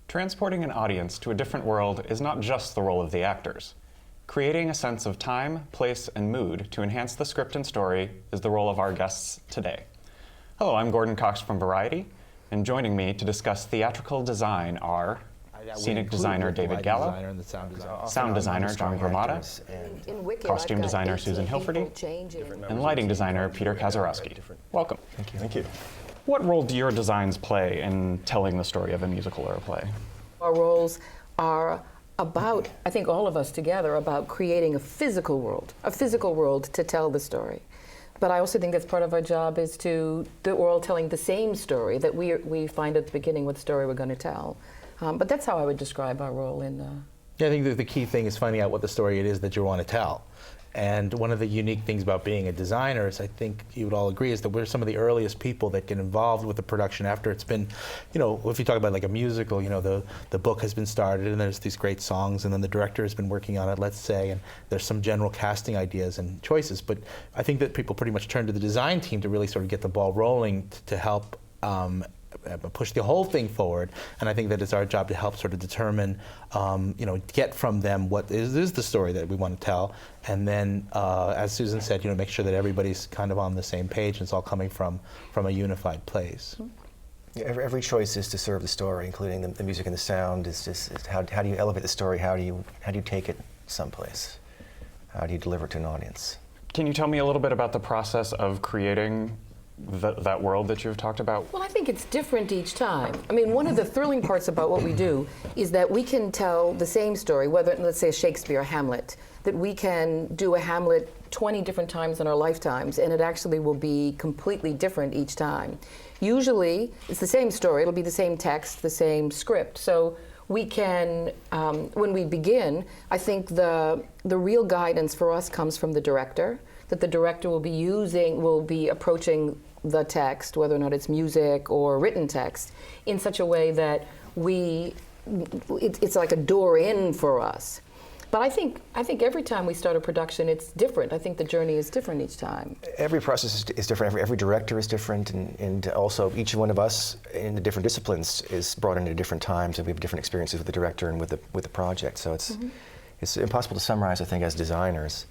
Transporting an audience to a different world is not just the role of the actors. Creating a sense of time, place, and mood to enhance the script and story is the role of our guests today. Hello, I'm Gordon Cox from Variety, and joining me to discuss theatrical design are Scenic Designer David Gallo, Sound Designer John Gromada, Costume Designer Susan Hilferty, and Lighting Designer Peter Kaczorowski. Welcome. Thank you. Thank you. What role do your designs play in telling the story of a musical or a play? Our roles are about, I think all of us together, about creating a physical world to tell the story. But I also think that's part of our job is that we're all telling the same story, that we find at the beginning what story we're going to tell. But that's how I would describe our role in Yeah, I think that the key thing is finding out what the story it is that you want to tell. And one of the unique things about being a designer is, I think you would all agree, is that we're some of the earliest people that get involved with the production after it's been, you know, if you talk about like a musical, you know, the book has been started and there's these great songs and then the director has been working on it, let's say, and there's some general casting ideas and choices. But I think that people pretty much turn to the design team to really sort of get the ball rolling to help push the whole thing forward, and I think that it's our job to help sort of determine, you know, get from them what is the story that we want to tell, and then, as Susan said, you know, make sure that everybody's kind of on the same page and it's all coming from a unified place. Yeah, every choice is to serve the story, including the music and the sound. How do you elevate the story? How do you take it someplace? How do you deliver it to an audience? Can you tell me a little bit about the process of creating that world that you've talked about? Well, I think it's different each time. I mean, one of the thrilling parts about what we do is that we can tell the same story, whether, let's say, Shakespeare or Hamlet, that we can do a Hamlet 20 different times in our lifetimes, and it actually will be completely different each time. Usually, it's the same story, it'll be the same text, the same script. So we can, when we begin, I think the real guidance for us comes from the director, that the director will be approaching the text, whether or not it's music or written text, in such a way that it's like a door in for us. But I think every time we start a production, it's different. I think the journey is different each time. Every process is different. Every director is different, and also each one of us in the different disciplines is brought in at different times, and we have different experiences with the director and with the project. So it's impossible to summarize, I think, as designers.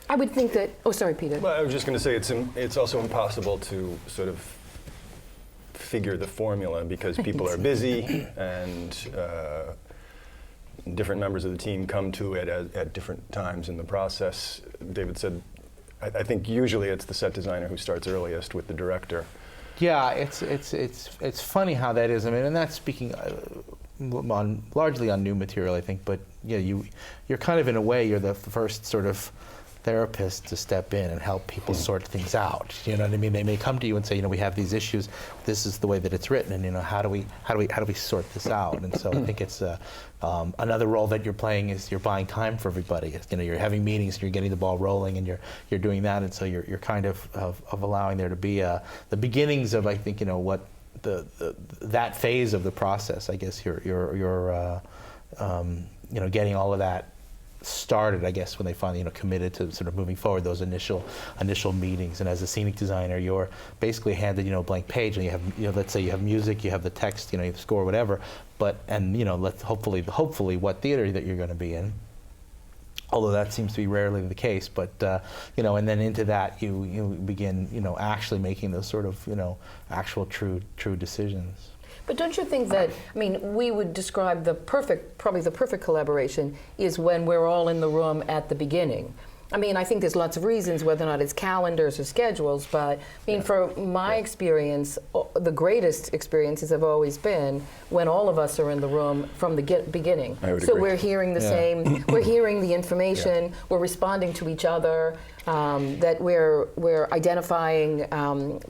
I would think that, oh, sorry, Peter. Well, I was just going to say it's also impossible to sort of figure the formula because people are busy and different members of the team come to it at different times in the process. David said, I think usually it's the set designer who starts earliest with the director. Yeah, it's funny how that is. I mean, and that's speaking largely on new material, I think. But yeah, you're kind of in a way you're the first sort of therapist to step in and help people sort things out. You know what I mean? They may come to you and say, you know, we have these issues. This is the way that it's written, and you know, how do we sort this out? And so I think it's another role that you're playing is you're buying time for everybody. You know, you're having meetings, and you're getting the ball rolling, and you're doing that, and so you're kind of allowing there to be the beginnings of, I think, you know, what that phase of the process. I guess you're you know, getting all of that started, I guess, when they finally, you know, committed to sort of moving forward, those initial meetings. And as a scenic designer, you're basically handed, you know, a blank page, and you have, you know, let's say you have music, you have the text, you know, you have the score, whatever, and you know, hopefully what theater that you're going to be in, although that seems to be rarely the case, but you know, and then into that you begin, you know, actually making those sort of, you know, actual true decisions. But don't you think that, I mean, we would describe probably the perfect collaboration is when we're all in the room at the beginning. I mean, I think there's lots of reasons, whether or not it's calendars or schedules, but I mean, for my experience, the greatest experiences have always been when all of us are in the room from the beginning. I would so agree. We're hearing the same, we're hearing the information, we're responding to each other, that we're identifying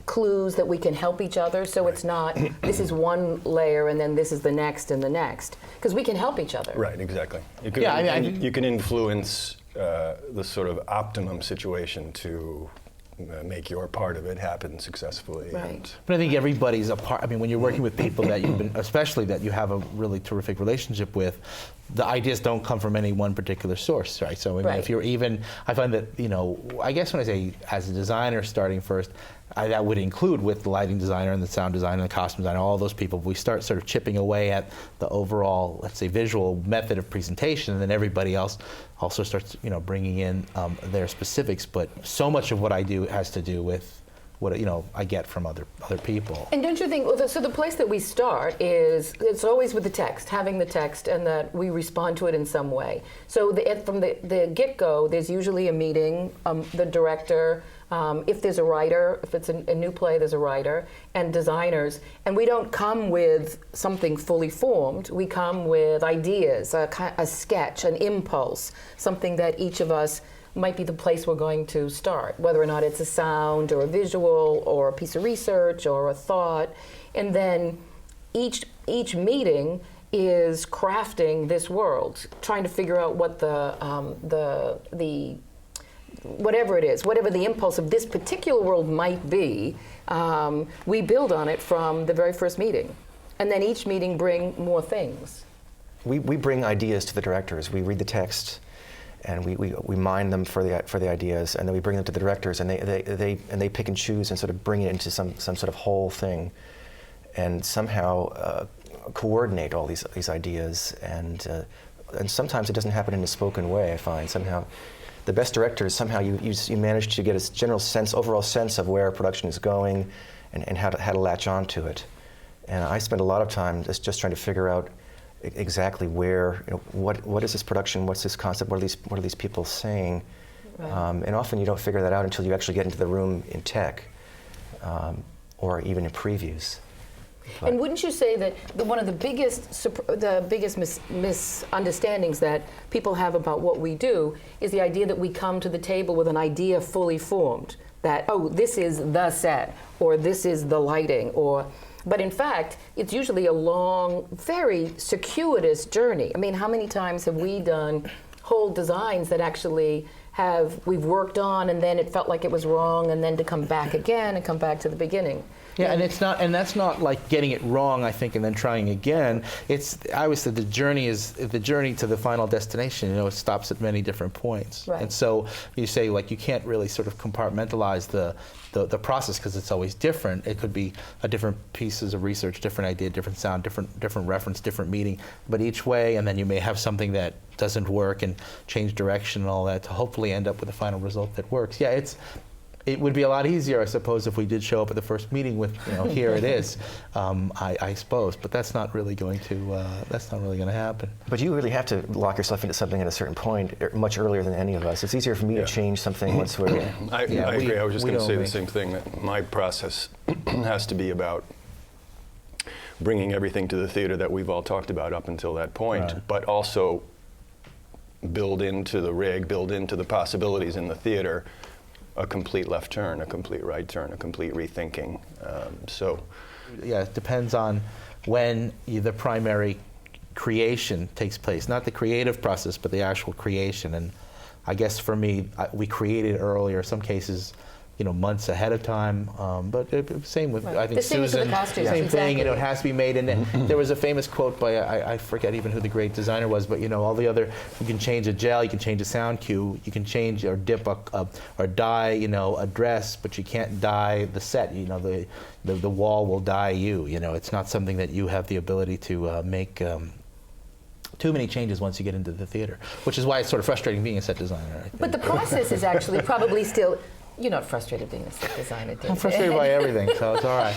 clues that we can help each other. So it's not, this is one layer and then this is the next and the next, because we can help each other. Right, exactly. You can influence the sort of optimum situation to make your part of it happen successfully. Right. But I think everybody's a part. I mean, when you're working with people that you've been, especially that you have a really terrific relationship with, the ideas don't come from any one particular source, right? So I mean, if you're even, I find that, you know, I guess when I say as a designer starting first, that would include with the lighting designer and the sound designer and the costume designer, all those people. We start sort of chipping away at the overall, let's say, visual method of presentation, and then everybody else also starts, bringing in their specifics. But so much of what I do has to do with what I get from other people. And don't you think, so the place that we start is, it's always with the text, having the text, and that we respond to it in some way. So from the get-go, there's usually a meeting, the director, if there's a writer, if it's a new play, there's a writer, and designers. And we don't come with something fully formed. We come with ideas, a sketch, an impulse, something that each of us might be the place we're going to start, whether or not it's a sound or a visual or a piece of research or a thought. And then each meeting is crafting this world, trying to figure out what the whatever it is, whatever the impulse of this particular world might be, we build on it from the very first meeting. And then each meeting bring more things. We bring ideas to the directors. We read the text, and we mine them for the ideas, and then we bring them to the directors, and they pick and choose and sort of bring it into some sort of whole thing, and somehow coordinate all these ideas. And sometimes it doesn't happen in a spoken way. I find somehow the best directors, somehow you manage to get a general sense, overall sense of where a production is going, and how to latch onto it. And I spend a lot of time just trying to figure out exactly where, what is this production, what's this concept, what are these people saying, right. And often you don't figure that out until you actually get into the room in tech, or even in previews. But and wouldn't you say that one of the biggest misunderstandings that people have about what we do is the idea that we come to the table with an idea fully formed, that, oh, this is the set, or this is the lighting, but in fact, it's usually a long, very circuitous journey. I mean, how many times have we done whole designs that actually we've worked on, and then it felt like it was wrong, and then to come back again and come back to the beginning? Yeah, and that's not like getting it wrong, I think, and then trying again. I always said the journey to the final destination. It stops at many different points. Right. And so you say, like, you can't really sort of compartmentalize the process, because it's always different. It could be a different pieces of research, different idea, different sound, different reference, different meeting, but each way, and then you may have something that doesn't work and change direction and all that to hopefully end up with a final result that works. Yeah, it would be a lot easier, I suppose, if we did show up at the first meeting with, here it is, I suppose. But that's not really going to happen. But you really have to lock yourself into something at a certain point, much earlier than any of us. It's easier for me to change something once we're. I agree. I was just going to say the same thing. That my process has to be about bringing everything to the theater that we've all talked about up until that point, right. But also build into the rig, build into the possibilities in the theater. A complete left turn, a complete right turn, a complete rethinking. Yeah, it depends on when the primary creation takes place, not the creative process, but the actual creation. And I guess for me, we created earlier, some cases, months ahead of time. But same with, right. I think, Susan, same thing, it has to be made. And there was a famous quote by, I forget even who the great designer was, but all the other, you can change a gel, you can change a sound cue, you can change or dip or dye, a dress, but you can't dye the set. The wall will dye you. It's not something that you have the ability to make too many changes once you get into the theater, which is why it's sort of frustrating being a set designer, I think. But the process is actually probably still. You're not frustrated being a set designer, David. I'm frustrated by everything, so it's all right.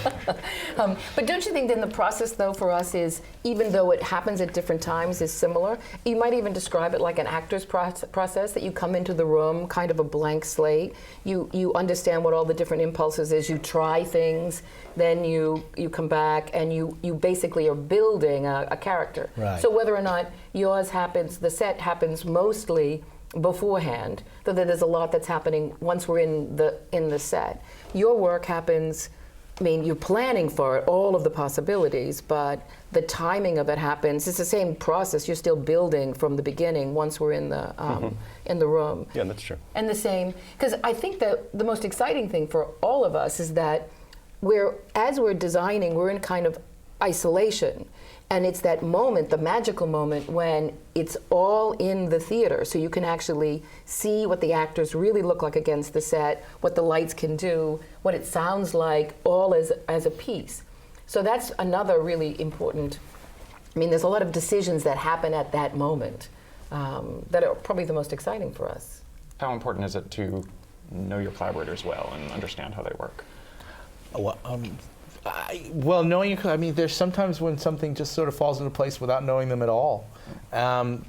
But don't you think then the process, though, for us is, even though it happens at different times, is similar? You might even describe it like an actor's process, that you come into the room, kind of a blank slate. You understand what all the different impulses is. You try things, then you come back, and you basically are building a character. Right. So whether or not yours happens, the set happens mostly beforehand, though there's a lot that's happening once we're in the set. Your work happens, you're planning for it, all of the possibilities, but the timing of it happens. It's the same process. You're still building from the beginning once we're in the room. Yeah, that's true. And the same, because I think that the most exciting thing for all of us is that as we're designing, we're in kind of isolation. And it's that moment, the magical moment, when it's all in the theater. So you can actually see what the actors really look like against the set, what the lights can do, what it sounds like, all as a piece. So that's another really important, I mean, there's a lot of decisions that happen at that moment that are probably the most exciting for us. How important is it to know your collaborators well and understand how they work? Well, knowing, I mean, there's sometimes when something just sort of falls into place without knowing them at all.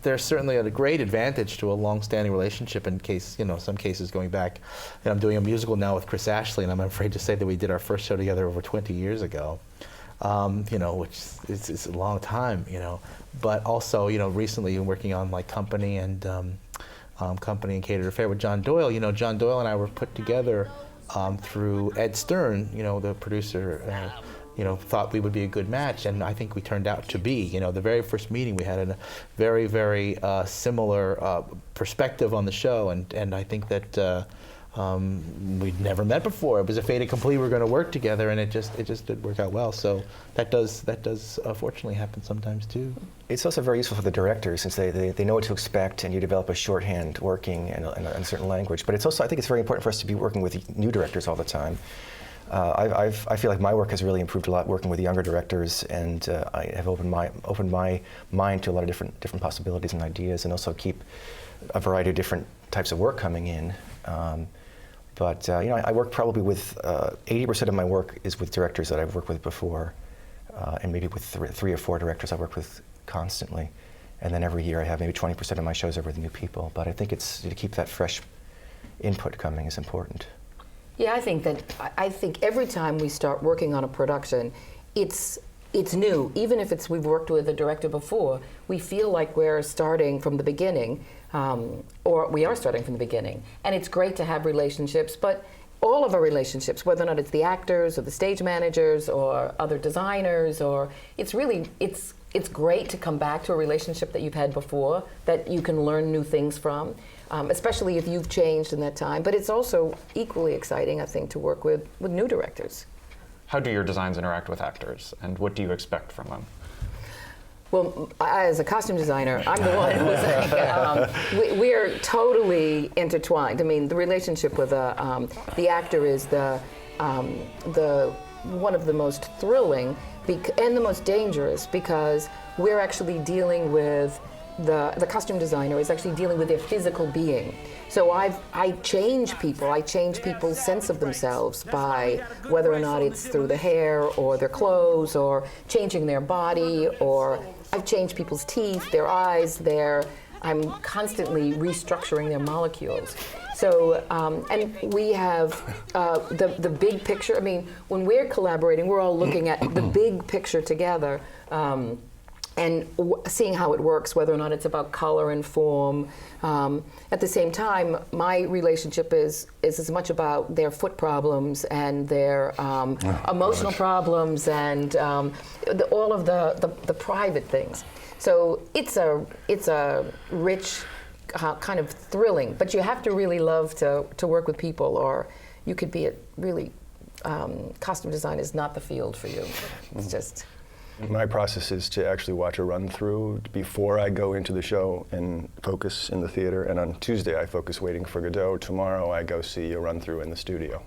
There's certainly a great advantage to a long-standing relationship in case, some cases going back. I'm doing a musical now with Chris Ashley, and I'm afraid to say that we did our first show together over 20 years ago, which is a long time, But also, recently working on like Company and Catered Affair with John Doyle. John Doyle and I were put together through Ed Stern, the producer, thought we would be a good match, and I think we turned out to be. The very first meeting we had a very, very similar perspective on the show, and I think that we'd never met before. It was a fait accompli. We were going to work together, and it just did work out well. So that does fortunately happen sometimes too. It's also very useful for the directors since they know what to expect, and you develop a shorthand working in a certain language. But it's also, I think it's very important for us to be working with new directors all the time. I feel like my work has really improved a lot working with younger directors, and I have opened my mind to a lot of different possibilities and ideas, and also keep a variety of different types of work coming in. But I work probably with 80% of my work is with directors that I've worked with before, and maybe with three or four directors I've worked with constantly. And then every year I have maybe 20% of my shows are with new people. But I think it's to keep that fresh input coming is important. Yeah, I think every time we start working on a production, it's new. Even if we've worked with a director before, we feel like we're starting from the beginning, or we are starting from the beginning. And it's great to have relationships, but all of our relationships, whether or not it's the actors or the stage managers or other designers, it's great to come back to a relationship that you've had before that you can learn new things from, especially if you've changed in that time. But it's also equally exciting, I think, to work with new directors. How do your designs interact with actors, and what do you expect from them? Well, as a costume designer, I'm the one who's we're totally intertwined. I mean, the relationship with the actor is the one of the most thrilling and the most dangerous, because we're actually dealing with the costume designer is actually dealing with their physical being. So I change people. I change people's sense of themselves by whether or not it's through the hair or their clothes or changing their body, or I've changed people's teeth, their eyes, I'm constantly restructuring their molecules. So, and we have the big picture. I mean, when we're collaborating, we're all looking at the big picture together. And seeing how it works, whether or not it's about color and form. At the same time, my relationship is as much about their foot problems and their emotional problems and all of the private things. So it's a rich, kind of thrilling, but you have to really love to work with people, or you could be costume design is not the field for you. It's just. My process is to actually watch a run-through before I go into the show and focus in the theater. And on Tuesday, I focus waiting for Godot. Tomorrow, I go see a run-through in the studio.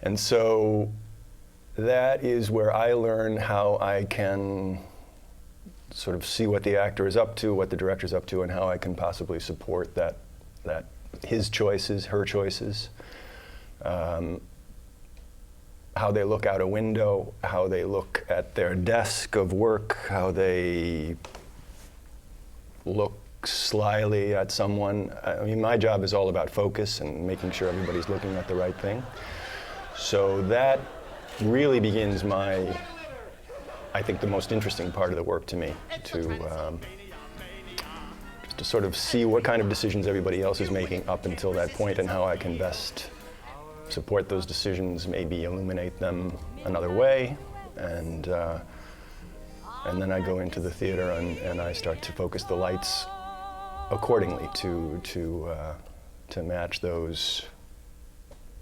And so that is where I learn how I can sort of see what the actor is up to, what the director's up to, and how I can possibly support that his choices, her choices. How they look out a window, how they look at their desk of work, how they look slyly at someone. I mean, my job is all about focus and making sure everybody's looking at the right thing. So that really begins I think, the most interesting part of the work to me, just to sort of see what kind of decisions everybody else is making up until that point and how I can best support those decisions, maybe illuminate them another way, and then I go into the theater and I start to focus the lights accordingly to match those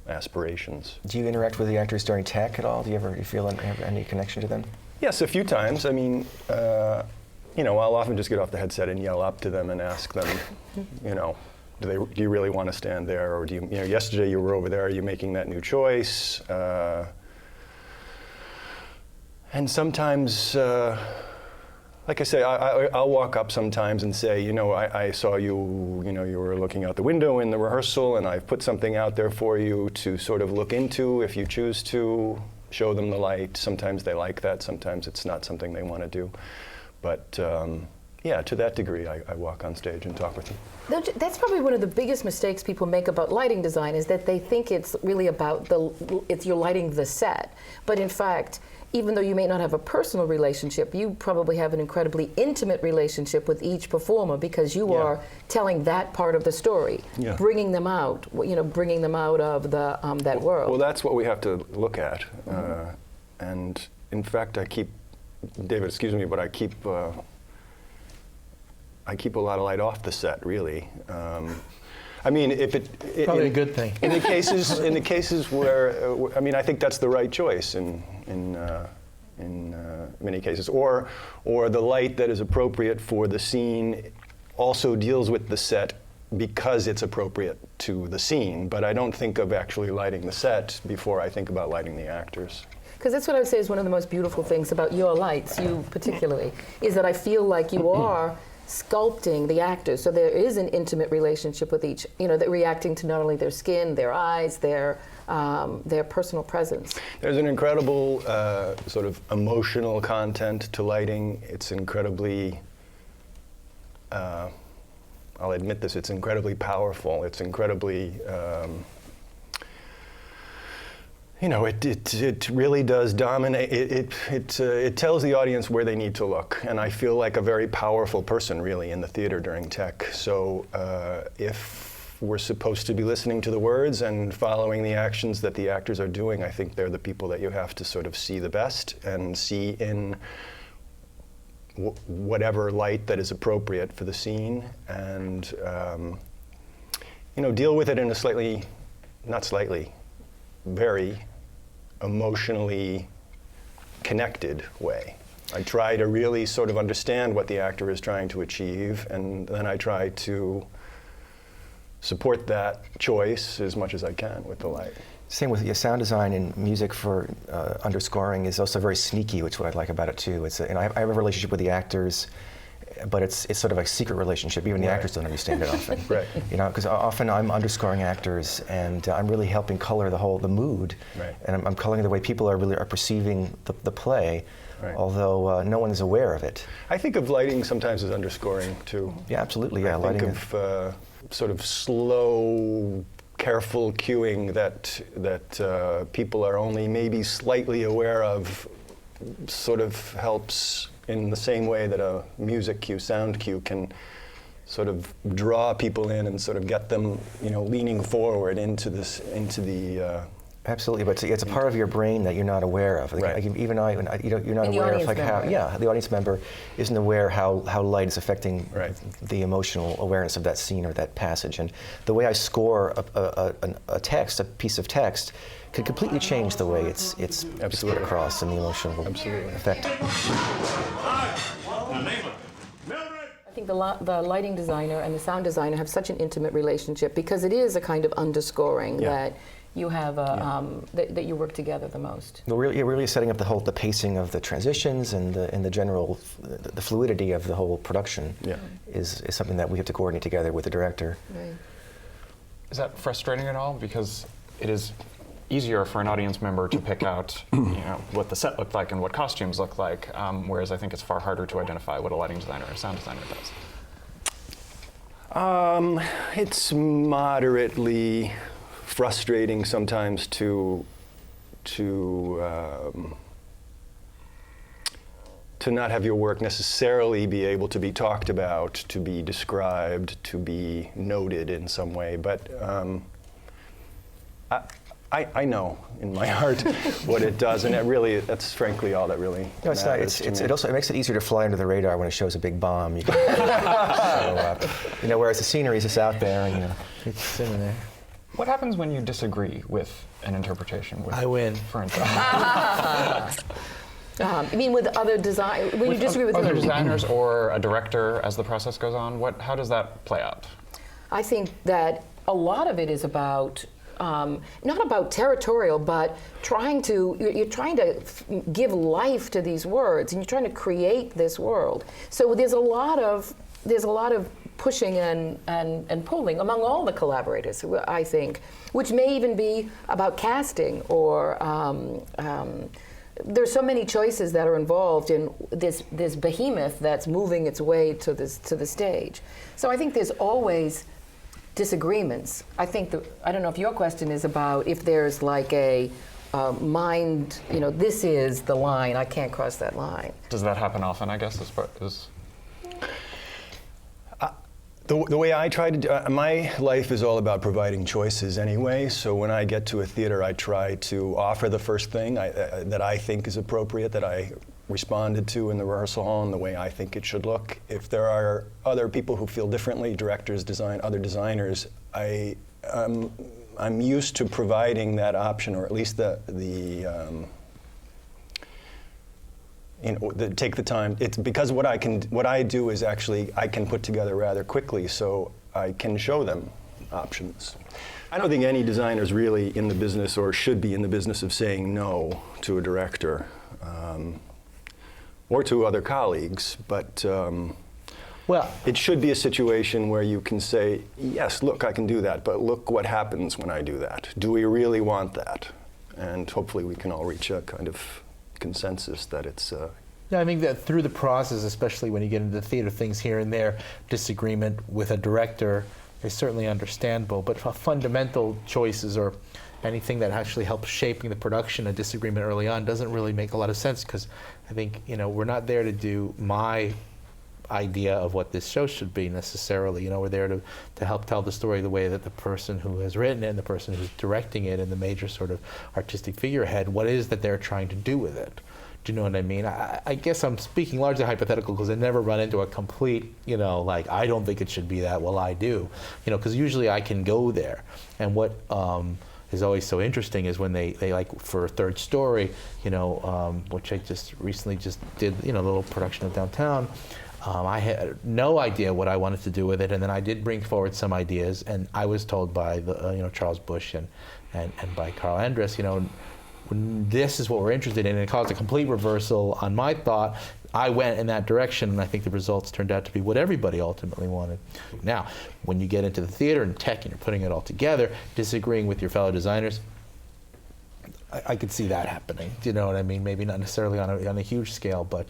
aspirations. Do you interact with the actors during tech at all? Do you ever feel have any connection to them? Yes, a few times. I mean, I'll often just get off the headset and yell up to them and ask them, do you really want to stand there, or do you yesterday you were over there, are you making that new choice? And sometimes, like I say, I'll walk up sometimes and say, I saw you, you were looking out the window in the rehearsal, and I've put something out there for you to sort of look into if you choose to. Show them the light. Sometimes they like that, sometimes it's not something they want to do. But to that degree, I walk on stage and talk with them. That's probably one of the biggest mistakes people make about lighting design, is that they think it's really about you're lighting the set. But in fact, even though you may not have a personal relationship, you probably have an incredibly intimate relationship with each performer, because you are telling that part of the story, bringing them out, bringing them out of the that world. Well, that's what we have to look at. And in fact, David, excuse me, but I keep a lot of light off the set, really. I mean, probably a good thing. In the cases where, I think that's the right choice in many cases. Or the light that is appropriate for the scene also deals with the set because it's appropriate to the scene. But I don't think of actually lighting the set before I think about lighting the actors. Because that's what I would say is one of the most beautiful things about your lights, you particularly, is that I feel like you are sculpting the actors. So there is an intimate relationship with each, that reacting to not only their skin, their eyes, their personal presence. There's an incredible sort of emotional content to lighting. It's incredibly, I'll admit this, it's incredibly powerful. It's incredibly, it really does dominate. It tells the audience where they need to look, and I feel like a very powerful person, really, in the theater during tech. So if we're supposed to be listening to the words and following the actions that the actors are doing, I think they're the people that you have to sort of see the best and see in whatever light that is appropriate for the scene, and deal with it in a very emotionally connected way. I try to really sort of understand what the actor is trying to achieve, and then I try to support that choice as much as I can with the light. Same with sound design and music for underscoring is also very sneaky, which is what I like about it too. I have a relationship with the actors, but it's sort of a secret relationship. Even the actors don't understand it often. Right. Because often I'm underscoring actors, and I'm really helping color the mood, and I'm coloring the way people are perceiving the play, although no one is aware of it. I think of lighting sometimes as underscoring too. Yeah, absolutely. Yeah, I think of sort of slow, careful cueing that people are only maybe slightly aware of, sort of helps in the same way that a music cue, sound cue can sort of draw people in and sort of get them, leaning forward into the. Absolutely, but it's a part of your brain that you're not aware of. Even you're not aware of how. Yeah, the audience member isn't aware how light is affecting the emotional awareness of that scene or that passage. And the way I score a piece of text, can completely change the way it's put across and the emotional effect. I think the lighting designer and the sound designer have such an intimate relationship, because it is a kind of underscoring that you have that you work together the most. Well, you're really setting up the pacing of the transitions and the general the fluidity of the whole production is something that we have to coordinate together with the director. Right. Is that frustrating at all? Because it is easier for an audience member to pick out what the set looked like and what costumes look like, whereas I think it's far harder to identify what a lighting designer or a sound designer does. It's moderately frustrating sometimes to not have your work necessarily be able to be talked about, to be described, to be noted in some way, but I know in my heart what it does, and that's frankly all that really matters. It also makes it easier to fly under the radar when it shows a big bomb. Whereas the scenery is just out there, and it's sitting there. What happens when you disagree with an interpretation? I win. For instance. I mean, with other design, when you disagree with other who? designers or a director as the process goes on, how does that play out? I think that a lot of it is about not about territorial, but you're trying to give life to these words, and you're trying to create this world. So there's a lot of pushing and pulling among all the collaborators, I think, which may even be about casting or. There's so many choices that are involved in this behemoth that's moving its way to the stage. So I think there's always disagreements. I don't know if your question is about if there's like a mind, this is the line, I can't cross that line. Does that happen often, I guess, The way I try to do my life is all about providing choices anyway, so when I get to a theater, I try to offer the first thing that I think is appropriate, that I responded to in the rehearsal hall in the way I think it should look. If there are other people who feel differently, directors, other designers, I'm used to providing that option, or at least take the time. It's because what I do is actually I can put together rather quickly, so I can show them options. I don't think any designer is really in the business or should be in the business of saying no to a director or to other colleagues, but well, it should be a situation where you can say, yes, look, I can do that, but look what happens when I do that. Do we really want that? And hopefully we can all reach a kind of consensus that it's Yeah, I think that through the process, especially when you get into theater things here and there, disagreement with a director is certainly understandable, but for fundamental choices or anything that actually helps shaping the production, a disagreement early on doesn't really make a lot of sense, because I think, we're not there to do my idea of what this show should be necessarily. We're there to help tell the story the way that the person who has written it and the person who's directing it and the major sort of artistic figurehead, what is that they're trying to do with it. Do you know what I mean? I guess I'm speaking largely hypothetical because I never run into a complete, like, I don't think it should be that, well, I do. Because usually I can go there. And what is always so interesting is when they like, for a third story, which I just recently did, a little production of Downtown, I had no idea what I wanted to do with it, and then I did bring forward some ideas, and I was told by the, Charles Bush and by Carl Andrus, this is what we're interested in, and it caused a complete reversal on my thought. I went in that direction, and I think the results turned out to be what everybody ultimately wanted. Now, when you get into the theater and tech and you're putting it all together, disagreeing with your fellow designers, I could see that happening. Do you know what I mean? Maybe not necessarily on a huge scale, but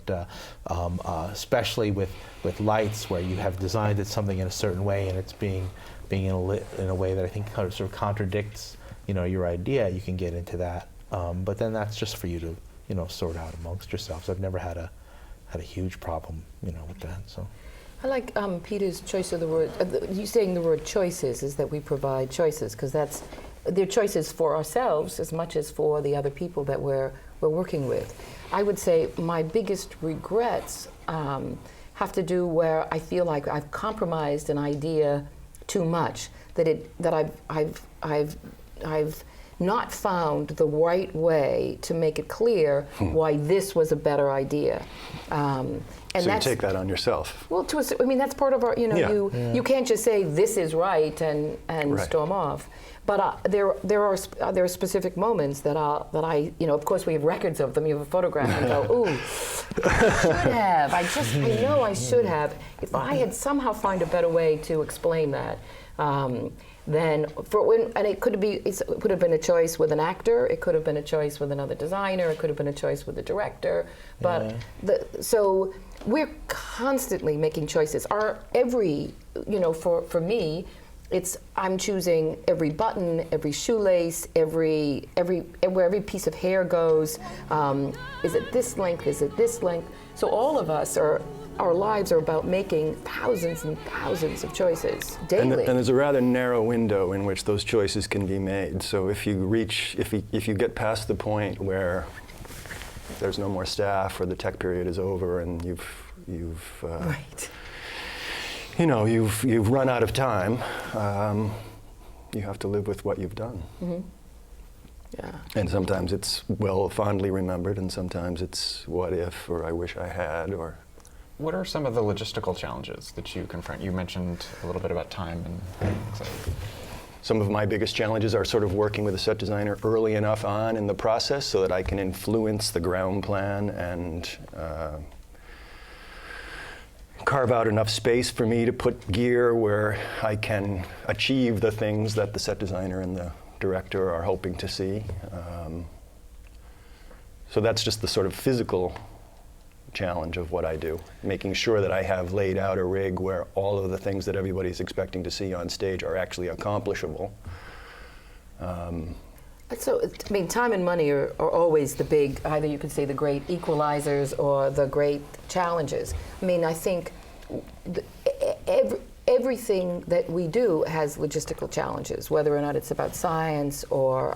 especially with lights, where you have designed it something in a certain way and it's being lit in a way that I think kind of sort of contradicts, your idea. You can get into that. But then that's just for you to, sort out amongst yourselves. I've never had a huge problem, with that. So, I like Peter's choice of the word. You saying the word choices is that we provide choices, because they're choices for ourselves as much as for the other people that we're working with. I would say my biggest regrets have to do where I feel like I've compromised an idea too much, that I've not found the right way to make it clear why this was a better idea. And so you take that on yourself. Well, that's part of our, you can't just say this is right and Right. storm off. But there are specific moments that I, of course we have records of them. You have a photograph and go, ooh, I should have. I know I should have. If I had somehow find a better way to explain that. Then and it could have been a choice with an actor, it could have been a choice with another designer, it could have been a choice with the director, but so we're constantly making choices. For me, I'm choosing every button, every shoelace, where every piece of hair goes. Is it this length? Is it this length? So all of us our lives are about making thousands and thousands of choices daily. And there's a rather narrow window in which those choices can be made. So if you get past the point where there's no more staff or the tech period is over and you've right. You've run out of time, you have to live with what you've done. Mm-hmm. Yeah. And sometimes it's fondly remembered, and sometimes it's what if, or I wish I had, or... What are some of the logistical challenges that you confront? You mentioned a little bit about time and so. Some of my biggest challenges are sort of working with a set designer early enough on in the process so that I can influence the ground plan and carve out enough space for me to put gear where I can achieve the things that the set designer and the director are hoping to see. So that's just the sort of physical challenge of what I do, making sure that I have laid out a rig where all of the things that everybody's expecting to see on stage are actually accomplishable. So, I mean, time and money are always the big, either you could say the great equalizers or the great challenges. I mean, I think everything that we do has logistical challenges, whether or not it's about science or,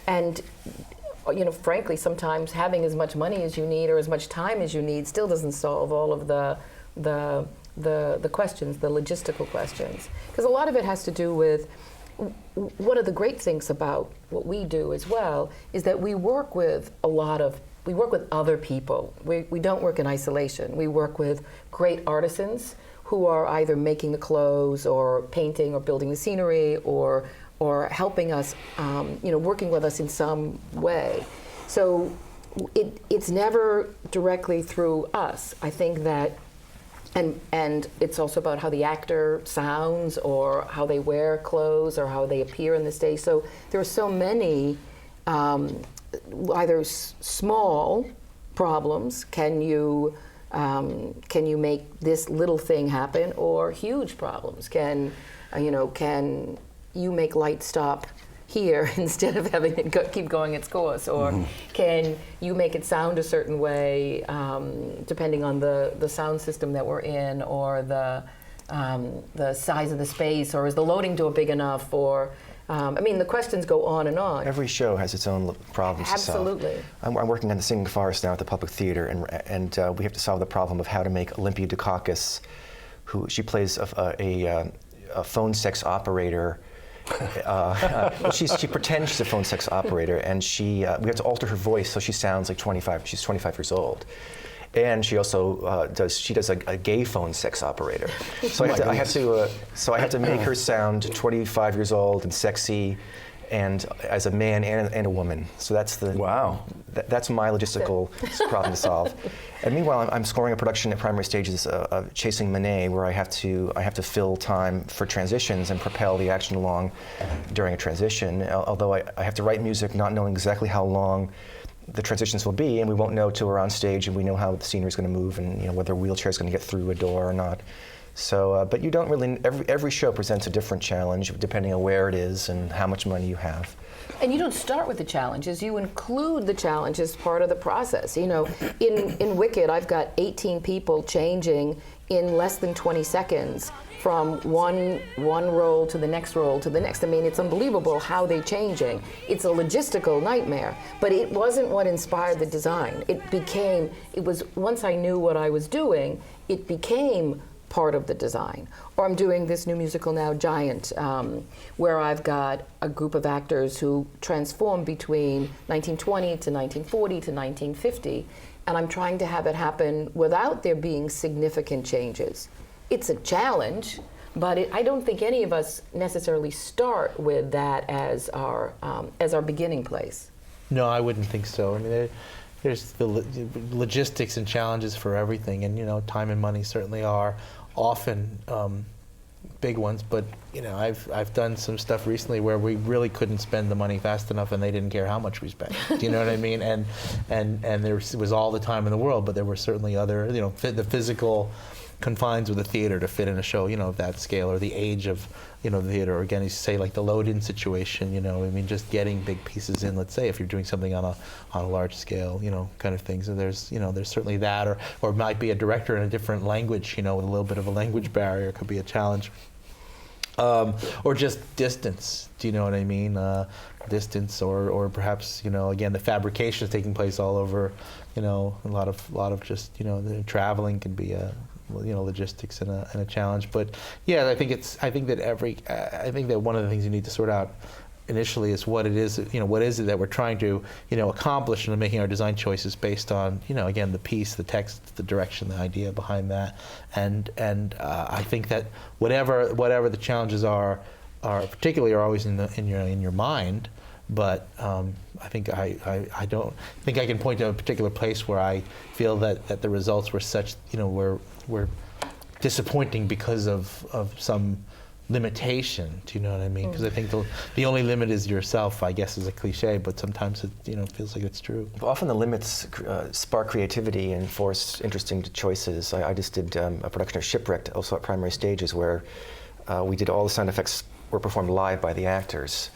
and you know, frankly, sometimes having as much money as you need or as much time as you need still doesn't solve all of the questions, the logistical questions. Because a lot of it has to do with, one of the great things about what we do as well is that we work with other people. We don't work in isolation. We work with great artisans who are either making the clothes or painting or building the scenery or helping us, you know, working with us in some way. So it's never directly through us. I think that, and it's also about how the actor sounds or how they wear clothes or how they appear in the stage. So there are so many either small problems. Can you make this little thing happen, or huge problems? Can you make light stop here instead of having it keep going its course? Or can you make it sound a certain way depending on the sound system that we're in, or the size of the space, or is the loading door big enough? Or I mean, the questions go on and on. Every show has its own problems to solve. Absolutely. I'm working on the Singing Forest now at the Public Theater, and we have to solve the problem of how to make Olympia Dukakis, she plays a phone sex operator. She pretends she's a phone sex operator, and we have to alter her voice so she sounds like 25. She's 25 years old, and she also does a gay phone sex operator. So I have to make her sound 25 years old and sexy, and as a man and a woman. So that's that's my logistical problem to solve. And meanwhile, I'm scoring a production at Primary Stages of Chasing Manet, where I have to fill time for transitions and propel the action along during a transition. Although I have to write music not knowing exactly how long the transitions will be, and we won't know till we're on stage and we know how the scenery is going to move, and whether a wheelchair is going to get through a door or not. So, but you don't really. Every show presents a different challenge depending on where it is and how much money you have. And you don't start with the challenges, you include the challenge as part of the process. You know, in Wicked, I've got 18 people changing in less than 20 seconds from one role to the next role to the next. I mean, it's unbelievable how they're changing. It's a logistical nightmare, but it wasn't what inspired the design. It was, once I knew what I was doing, it became part of the design. Or I'm doing this new musical now, Giant, where I've got a group of actors who transform between 1920 to 1940 to 1950, and I'm trying to have it happen without there being significant changes. It's a challenge, but I don't think any of us necessarily start with that as our beginning place. No, I wouldn't think so. I mean, there's the logistics and challenges for everything, and time and money certainly are often big ones. But I've done some stuff recently where we really couldn't spend the money fast enough, and they didn't care how much we spent. Do you know what I mean? And there was all the time in the world, but there were certainly other the physical confines of the theater to fit in a show of that scale, or the age of the theater, or again, you say like the load-in situation. I mean, just getting big pieces in. Let's say if you're doing something on a large scale, kind of thing. So there's certainly that, or it might be a director in a different language, with a little bit of a language barrier could be a challenge. Or just distance. Do you know what I mean? Distance, or perhaps again, the fabrication is taking place all over. A lot of just the traveling can be a logistics and a challenge. But yeah, I think that one of the things you need to sort out initially is what it is, what is it that we're trying to, accomplish, and making our design choices based on, again, the piece, the text, the direction, the idea behind that. And I think that whatever the challenges are particularly are always in your mind. But I think I don't think I can point to a particular place where I feel that the results were such, were disappointing because of some limitation. Do you know what I mean? Because I think the only limit is yourself, I guess, is a cliche, but sometimes it feels like it's true. Often the limits spark creativity and force interesting choices. I just did a production of Shipwrecked, also at primary stages, where we did all the sound effects were performed live by the actors,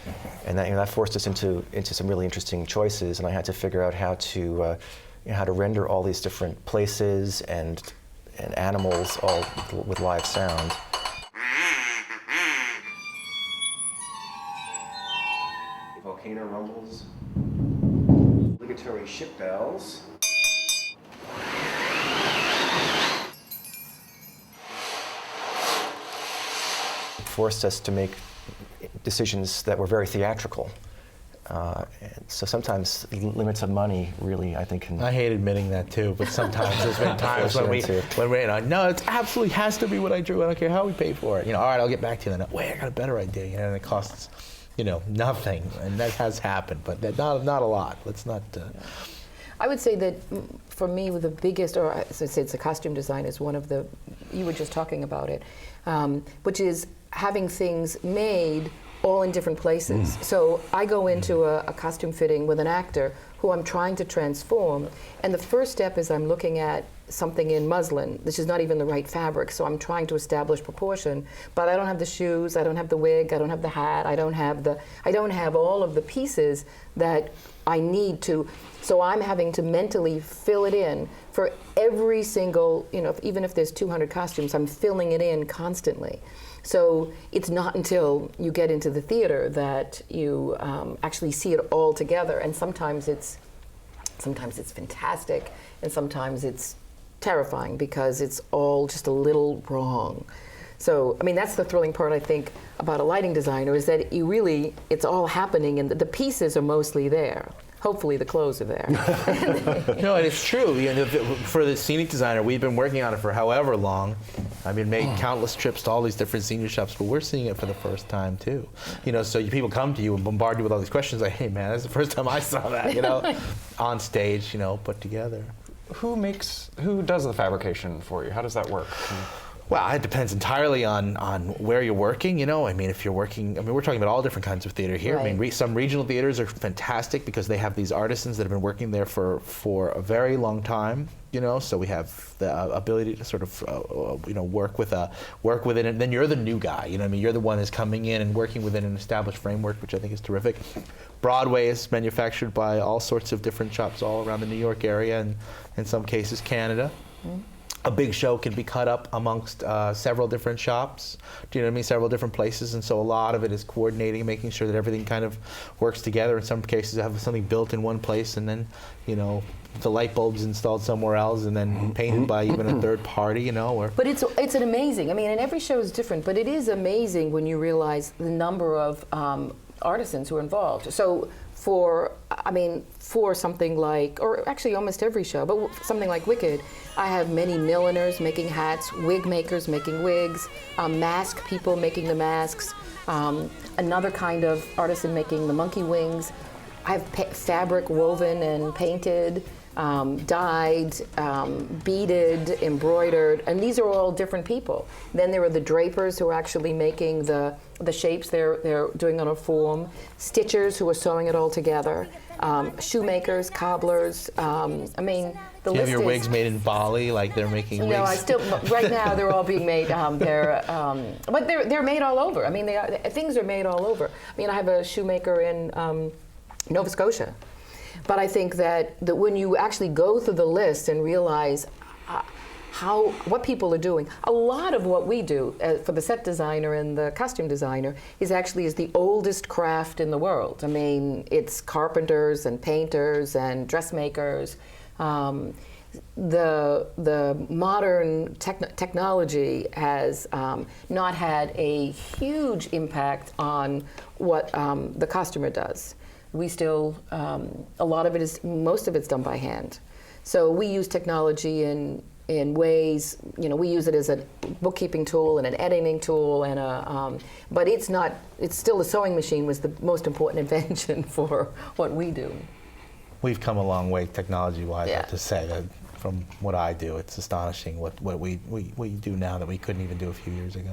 and that forced us into some really interesting choices. And I had to figure out how to render all these different places and animals all with live sound. Volcano rumbles, obligatory ship bells. Forced us to make decisions that were very theatrical. And so sometimes limits of money really, I think, can... I hate admitting that too, but sometimes there's been times when we're no, it absolutely has to be what I drew. I don't care how we pay for it. All right, I'll get back to you then. Wait, I got a better idea. And it costs, nothing. And that has happened, but not a lot. Let's not... I would say that for me, the biggest, or as I said, it's a costume design is one of the, you were just talking about it, which is having things made all in different places. So I go into a costume fitting with an actor who I'm trying to transform, and the first step is I'm looking at something in muslin, which is not even the right fabric, so I'm trying to establish proportion, but I don't have the shoes, I don't have the wig, I don't have the hat, I don't have all of the pieces that I need to, so I'm having to mentally fill it in for every single, even if there's 200 costumes, I'm filling it in constantly. So it's not until you get into the theater that you actually see it all together, and sometimes it's fantastic, and sometimes it's terrifying because it's all just a little wrong. So, that's the thrilling part, I think, about a lighting designer, is that it's all happening, and the pieces are mostly there. Hopefully the clothes are there. No, and it's true. For the scenic designer, we've been working on it for however long. Made countless trips to all these different senior shops, but we're seeing it for the first time too. So people come to you and bombard you with all these questions like, hey man, that's the first time I saw that, on stage, put together. Who does the fabrication for you? How does that work? Well, it depends entirely on where you're working, if you're working, we're talking about all different kinds of theater here. Right. Some regional theaters are fantastic because they have these artisans that have been working there for a very long time, so we have the ability to sort of, work within it. Then you're the new guy, you're the one who's coming in and working within an established framework, which I think is terrific. Broadway is manufactured by all sorts of different shops all around the New York area and in some cases Canada. A big show can be cut up amongst several different shops, several different places, and so a lot of it is coordinating, making sure that everything kind of works together. In some cases, have something built in one place, and then, the light bulb's installed somewhere else, and then painted by even a third party, But it's an amazing, and every show is different, but it is amazing when you realize the number of artisans who are involved. So for something like, or actually almost every show, but something like Wicked, I have many milliners making hats, wig makers making wigs, mask people making the masks, another kind of artisan making the monkey wings. I have fabric woven and painted, dyed, beaded, embroidered, and these are all different people. Then there are the drapers who are actually making the shapes they're doing on a form, stitchers who are sewing it all together, shoemakers, cobblers. The you list have your is, wigs made in Bali, like they're making wigs? No, right now they're all being made. But they're made all over. Things are made all over. I have a shoemaker in Nova Scotia. But I think that when you actually go through the list and realize what people are doing, a lot of what we do for the set designer and the costume designer is the oldest craft in the world. It's carpenters and painters and dressmakers. the modern technology has not had a huge impact on what the customer does. We still, a lot of it is, most of it's done by hand. So we use technology in ways, we use it as a bookkeeping tool and an editing tool, and but it's still the sewing machine was the most important invention for what we do. We've come a long way technology-wise, I Yeah. have to say, that from what I do. It's astonishing what we do now that we couldn't even do a few years ago.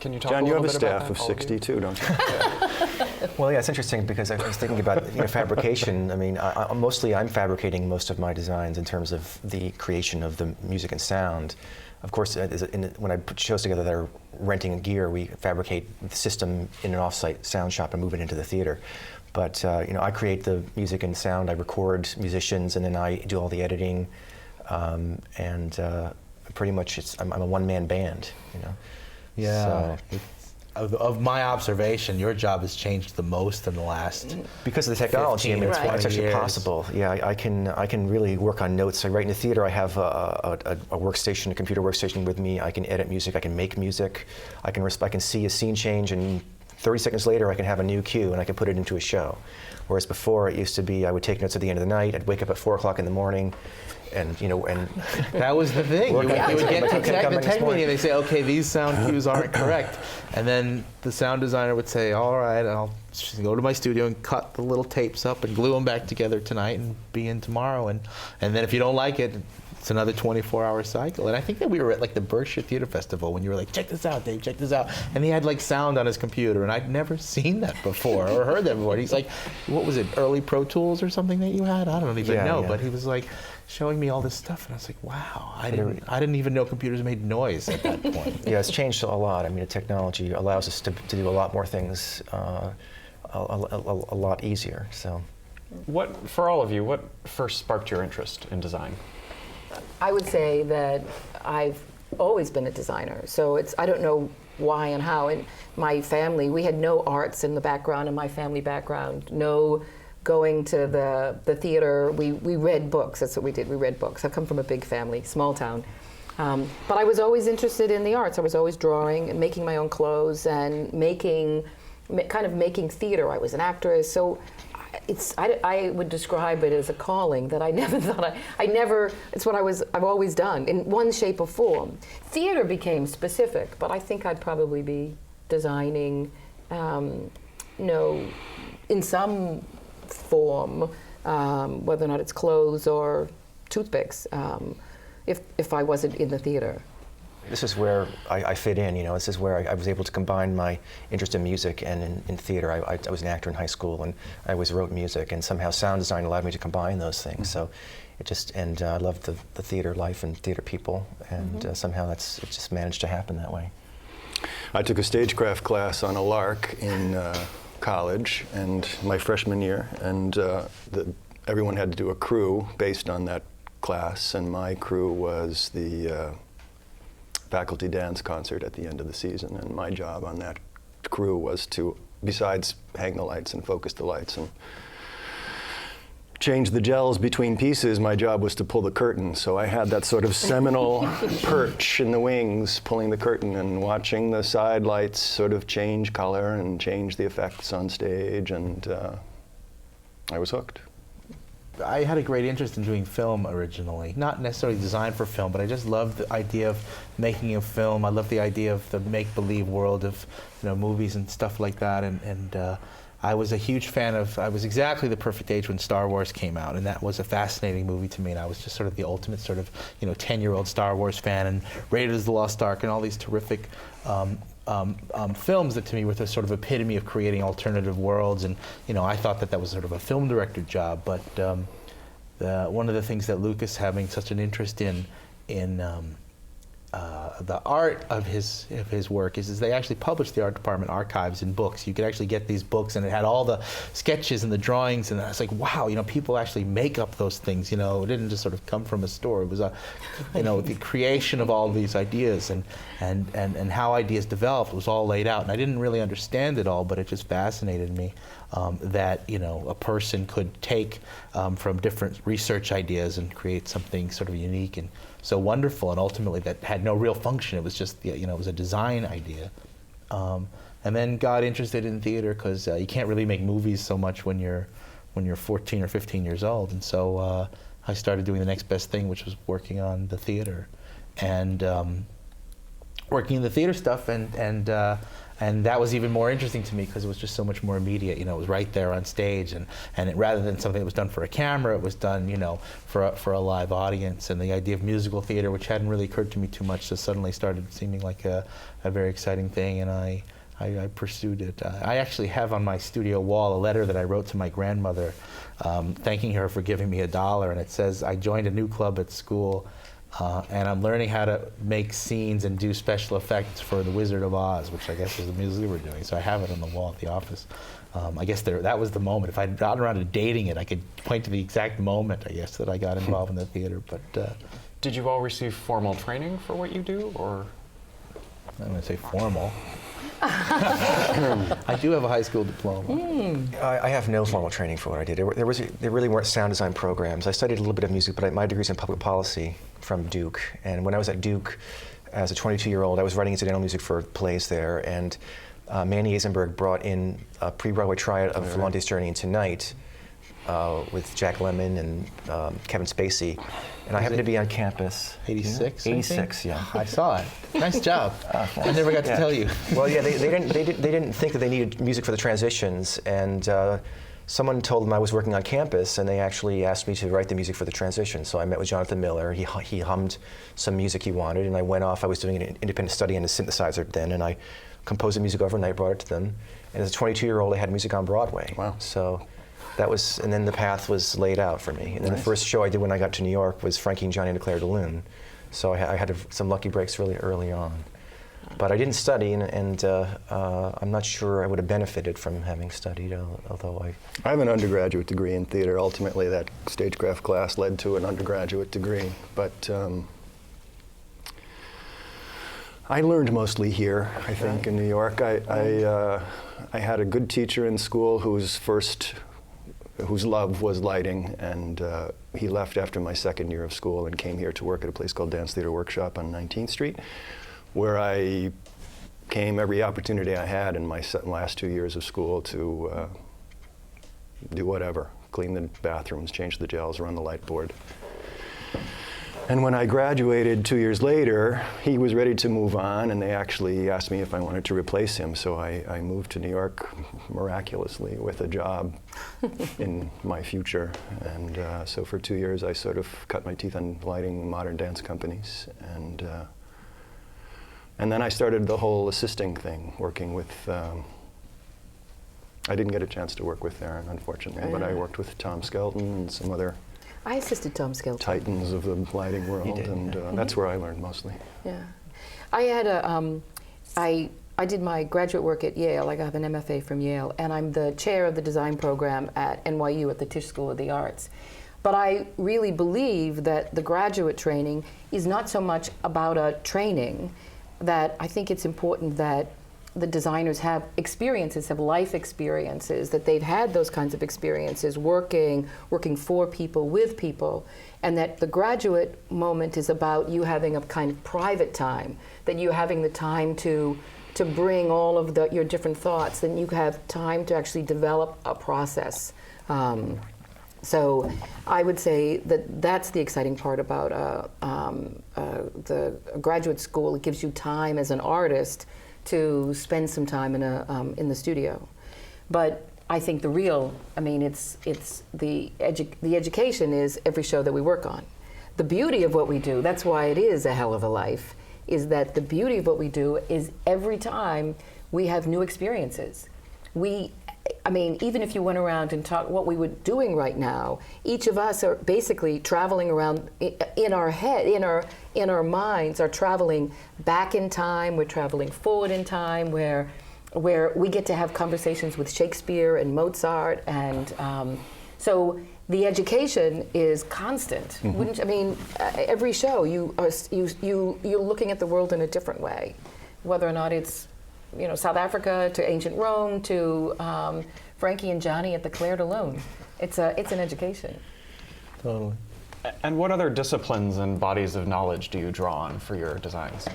Can you talk John, a you little have a bit about staff that, of all of you? 62, don't you? Well, yeah, it's interesting because I was thinking about fabrication. I mean, mostly I'm fabricating most of my designs in terms of the creation of the music and sound. Of course, when I put shows together that are renting gear, we fabricate the system in an off-site sound shop and move it into the theater. But I create the music and sound. I record musicians, and then I do all the editing. Pretty much, I'm a one-man band. Yeah. So, Of my observation, your job has changed the most in the last. because of the technology, 15 it's Right. actually years. possible. Yeah, I can really work on notes. I write in the theater. I have a workstation, a computer workstation with me. I can edit music. I can make music. I can see a scene change, and 30 seconds later, I can have a new cue, and I can put it into a show. Whereas before, it used to be I would take notes at the end of the night. I'd wake up at 4 o'clock in the morning, and That was the thing. You would Yeah. get Yeah. to Come the in this tech morning. meeting and they say, okay, these sound cues aren't correct. And then the sound designer would say, all right, I'll just go to my studio and cut the little tapes up and glue them back together tonight and be in tomorrow. And then if you don't like it, it's another 24-hour cycle. And I think that we were at like the Berkshire Theater Festival when you were like, check this out, Dave, check this out. And he had like sound on his computer, and I'd never seen that before or heard that before. And he's like, what was it, early Pro Tools or something that you had? I don't know. He's like, Yeah, no, yeah. but he was like showing me all this stuff, and I was like, wow, I didn't even know computers made noise at that point. Yeah, it's changed a lot. I mean, the technology allows us to do a lot more things a lot easier. So, For all of you, what first sparked your interest in design? I would say that I've always been a designer, so I don't know why and how. In my family, we had no arts in the background, in my family background, no going to the theater. We read books, that's what we did, we read books. I come from a big family, small town. But I was always interested in the arts. I was always drawing and making my own clothes and making theater. I was an actress, so I would describe it as a calling that I never thought it's what I've always done in one shape or form. Theater became specific, but I think I'd probably be designing, in some form, whether or not it's clothes or toothpicks, if I wasn't in the theater. this is where I fit in. This is where I was able to combine my interest in music and in theater. I was an actor in high school, and I always wrote music, and somehow sound design allowed me to combine those things. So I loved the theater life and theater people, and somehow it just managed to happen that way. I took a stagecraft class on a lark in college, and my freshman year, and everyone had to do a crew based on that class, and my crew was the faculty dance concert at the end of the season, and my job on that crew was to, besides hang the lights and focus the lights and change the gels between pieces, my job was to pull the curtain. So I had that sort of seminal perch in the wings, pulling the curtain and watching the side lights sort of change color and change the effects on stage, and I was hooked. I had a great interest in doing film originally, not necessarily designed for film, but I just loved the idea of making a film. I loved the idea of the make-believe world of movies and stuff like that, and I was a huge fan of, I was exactly the perfect age when Star Wars came out, and that was a fascinating movie to me, and I was just sort of the ultimate sort of 10-year-old Star Wars fan, and Raiders of the Lost Ark and all these terrific films that to me were the sort of epitome of creating alternative worlds. And I thought that was sort of a film director job, but one of the things that Lucas, having such an interest in the art of his work is they actually published the art department archives in books. You could actually get these books, and it had all the sketches and the drawings, and I was like, wow, people actually make up those things. It didn't just sort of come from a store. It was the creation of all these ideas and how ideas developed was all laid out, and I didn't really understand it all, but it just fascinated me. that a person could take from different research ideas and create something sort of unique and so wonderful, and ultimately that had no real function. It was just it was a design idea, and then got interested in theater because you can't really make movies so much when you're 14 or 15 years old, and so I started doing the next best thing, which was working on the theater, and working in the theater stuff, and that was even more interesting to me because it was just so much more immediate. It was right there on stage, and rather than something that was done for a camera, it was done, for a live audience. And the idea of musical theater, which hadn't really occurred to me too much, just suddenly started seeming like a very exciting thing, and I pursued it. I actually have on my studio wall a letter that I wrote to my grandmother, thanking her for giving me $1, and it says, "I joined a new club at school. And I'm learning how to make scenes and do special effects for The Wizard of Oz," which I guess was the music we were doing. So I have it on the wall at the office. I guess that was the moment. If I'd gotten around to dating it, I could point to the exact moment, I guess, that I got involved in the theater. But did you all receive formal training for what you do, or? I'm going to say formal. I do have a high school diploma. I have no formal training for what I did. There really weren't sound design programs. I studied a little bit of music, but my degree's in public policy from Duke. And when I was at Duke, as a 22-year-old, I was writing incidental music for plays there. And Manny Eisenberg brought in a pre-Broadway tryout of Volante's Journey into Night with Jack Lemmon and Kevin Spacey. And I happened to be on campus. 86? 86, yeah. I saw it. Nice job. I never got to tell you. Well, yeah, they didn't think that they needed music for the transitions, and someone told them I was working on campus, and they actually asked me to write the music for the transition. So I met with Jonathan Miller. He hummed some music he wanted, and I went off. I was doing an independent study on a synthesizer then, and I composed the music overnight, brought it to them. And as a 22-year-old, I had music on Broadway. Wow. So that was, and then the path was laid out for me. And then the first show I did when I got to New York was Frankie and Johnny and Claire de Lune. So I had some lucky breaks really early on. But I didn't study, and I'm not sure I would have benefited from having studied, although I have an undergraduate degree in theater. Ultimately, that stagecraft class led to an undergraduate degree. But I learned mostly here, I think, in New York. I had a good teacher in school whose love was lighting, and he left after my second year of school and came here to work at a place called Dance Theater Workshop on 19th Street, where I came every opportunity I had in my last 2 years of school to do whatever, clean the bathrooms, change the gels, run the light board. And when I graduated 2 years later, he was ready to move on, and they actually asked me if I wanted to replace him. So I moved to New York miraculously with a job in my future. And so for 2 years, I sort of cut my teeth on lighting modern dance companies. And then I started the whole assisting thing, working with, I didn't get a chance to work with Theron, unfortunately, but I worked with Tom Skelton and some other I assisted Tom Skelton. titans of the lighting world, and that's where I learned mostly. Yeah, I had I did my graduate work at Yale. I got an MFA from Yale, and I'm the chair of the design program at NYU at the Tisch School of the Arts. But I really believe that the graduate training is not so much about a training, that I think it's important that the designers have experiences, have life experiences, that they've had those kinds of experiences working for people, with people, and that the graduate moment is about you having a kind of private time, that you having the time to bring all of your different thoughts, then you have time to actually develop a process. So I would say that that's the exciting part about the graduate school. It gives you time as an artist to spend some time in the studio. But I think the real, it's the education is every show that we work on. The beauty of what we do, that's why it is a hell of a life, is that the beauty of what we do is every time we have new experiences. Even if you went around and talked what we were doing right now, each of us are basically traveling around in our head, in our minds, are traveling back in time, we're traveling forward in time, where we get to have conversations with Shakespeare and Mozart, and so the education is constant. Every show you're looking at the world in a different way, whether or not it's South Africa to ancient Rome to Frankie and Johnny at the Claire de Lune. It's an education. Totally. And what other disciplines and bodies of knowledge do you draw on for your designs?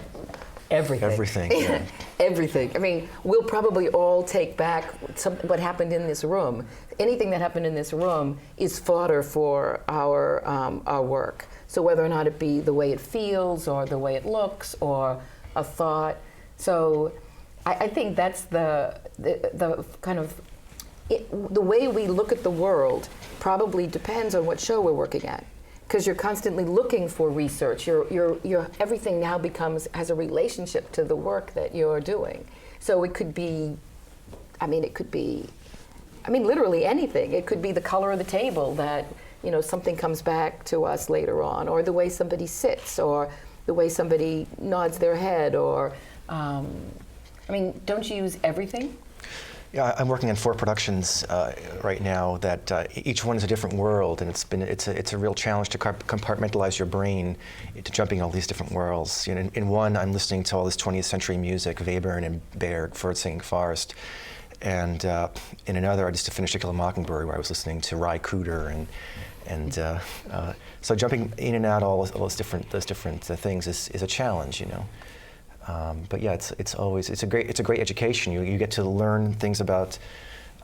Everything. Everything. Yeah. Everything. I mean, we'll probably all take back what happened in this room. Anything that happened in this room is fodder for our work. So whether or not it be the way it feels or the way it looks or a thought. So I think that's the kind of, the way we look at the world probably depends on what show we're working at. Because you're constantly looking for research. Everything now has a relationship to the work that you're doing. So it could be, literally anything. It could be the color of the table that, something comes back to us later on, or the way somebody sits, or the way somebody nods their head, or, don't you use everything? Yeah, I'm working on 4 productions right now that each one is a different world, and it's a real challenge to compartmentalize your brain into jumping all these different worlds. In one, I'm listening to all this 20th century music, Webern and Berg, Ford Singing Forest, and in another, I just finished To Kill a Mockingbird, where I was listening to Ry Cooder, and so jumping in and out all those different things is a challenge, But yeah, it's a great education. You get to learn things about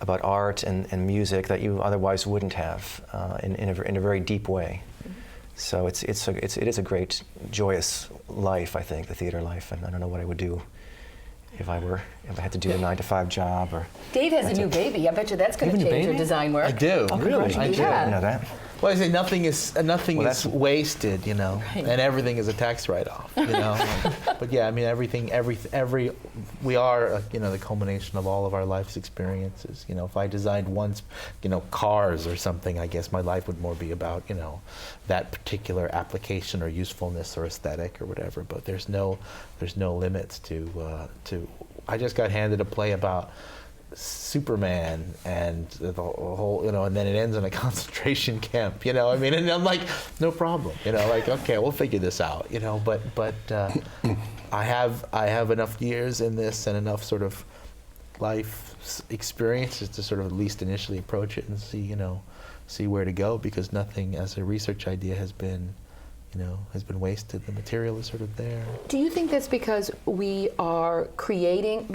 art and music that you otherwise wouldn't have in a very deep way. So it is a great, joyous life, I think, the theater life. And I don't know what I would do if I had to do a 9-to-5 job. Or Dave has a new baby. I bet you that's going to change your design work. I do. Oh, really? I do. Yeah. You know that? Well, I say nothing is wasted, Right. and everything is a tax write-off, But yeah, we are, the culmination of all of our life's experiences. If I designed once, cars or something, I guess my life would more be about, that particular application or usefulness or aesthetic or whatever. But there's no limits to. I just got handed a play about Superman and the whole, and then it ends in a concentration camp, and I'm like, no problem, okay, we'll figure this out, but I have enough years in this and enough sort of life experiences to sort of at least initially approach it and see where to go, because nothing as a research idea has been wasted. The material is sort of there. Do you think that's because we are creating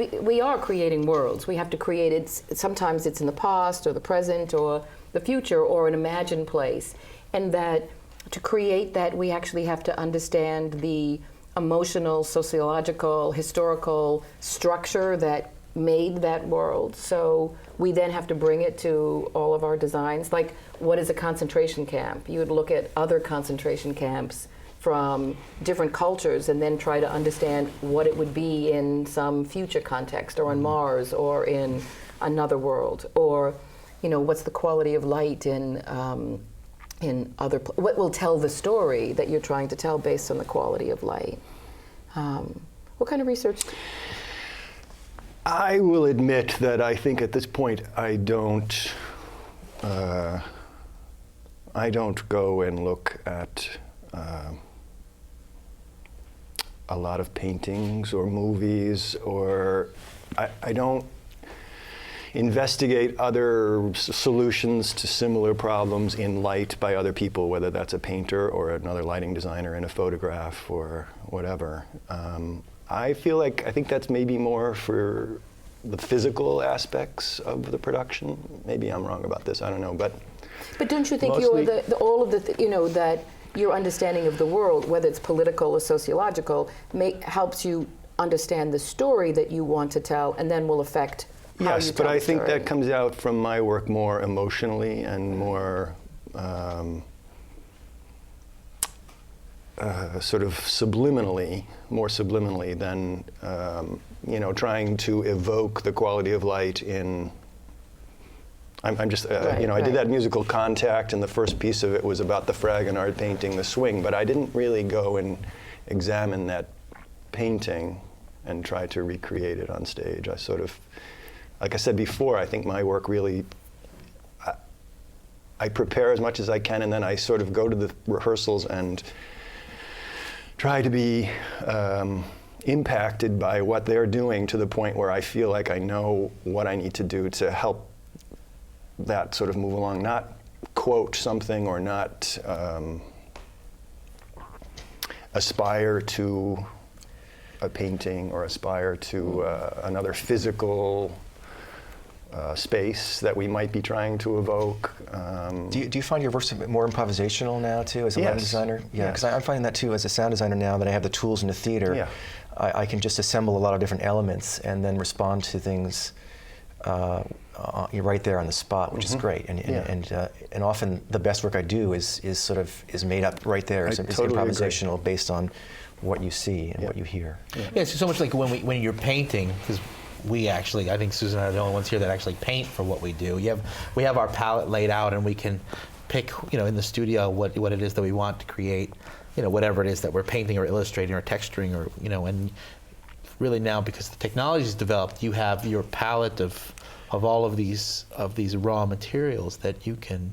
worlds? We have to create it. Sometimes it's in the past or the present or the future or an imagined place. And that to create that, we actually have to understand the emotional, sociological, historical structure that made that world. So we then have to bring it to all of our designs. Like, what is a concentration camp? You would look at other concentration camps from different cultures and then try to understand what it would be in some future context, or on Mars, or in another world, or what's the quality of light in other. What will tell the story that you're trying to tell based on the quality of light? What kind of research? I will admit that I think at this point I don't go and look at a lot of paintings or movies, or I don't investigate other solutions to similar problems in light by other people, whether that's a painter or another lighting designer in a photograph or whatever. I think that's maybe more for the physical aspects of the production. Maybe I'm wrong about this, I don't know, but don't you think mostly, that your understanding of the world, whether it's political or sociological, helps you understand the story that you want to tell, and then will affect how you tell the story? Yes, but I think that comes out from my work more emotionally and more sort of more subliminally than trying to evoke the quality of light in. I'm just, I did that musical Contact, and the first piece of it was about the Fragonard painting The Swing, but I didn't really go and examine that painting and try to recreate it on stage. I sort of, like I said before, I think my work really, I prepare as much as I can, and then I sort of go to the rehearsals and try to be impacted by what they're doing to the point where I feel like I know what I need to do to help that sort of move along, not quote something or not aspire to a painting or aspire to another physical space that we might be trying to evoke. Do you find your works a bit more improvisational now too, as a lighting designer? Yeah, because I'm finding that too as a sound designer now that I have the tools in the theater. Yeah. I can just assemble a lot of different elements and then respond to things right there on the spot, which is great. And often the best work I do is made up right there. It's improvisational based on what you see and what you hear. Yeah, it's so much like when you're painting, because I think Susan and I are the only ones here that actually paint for what we do. We have our palette laid out, and we can pick, in the studio what it is that we want to create, whatever it is that we're painting or illustrating or texturing or, and really now, because the technology is developed, you have your palette of all of these raw materials that you can